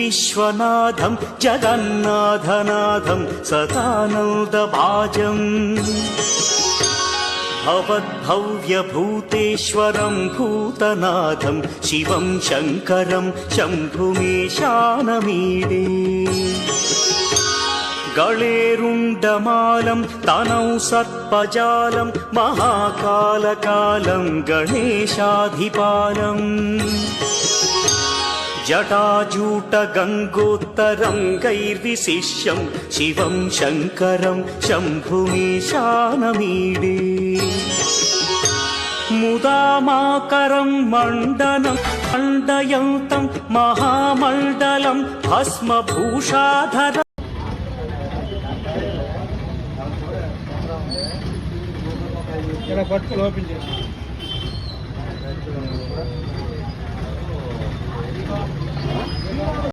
విశ్వనాథం జగన్నాథనాథం సదానందభాజం భవద్భవ్యభూతేశ్వరం భూతనాథం శివం శంకరం శంభుమీశానమీడే గళేరుండమాలం తనౌ సర్పజాలం మహాకాలకాలం గణేశాధిపాలం జటాజూటగంగోత్తరం గైర్విశిష్యం శివం శంకరం శంభుమీశానమీడే ముదామాకరం మండనం మండయంతం మహామండలం భస్మభూషాధరం పట్టుకుని ఓపెన్ చేసి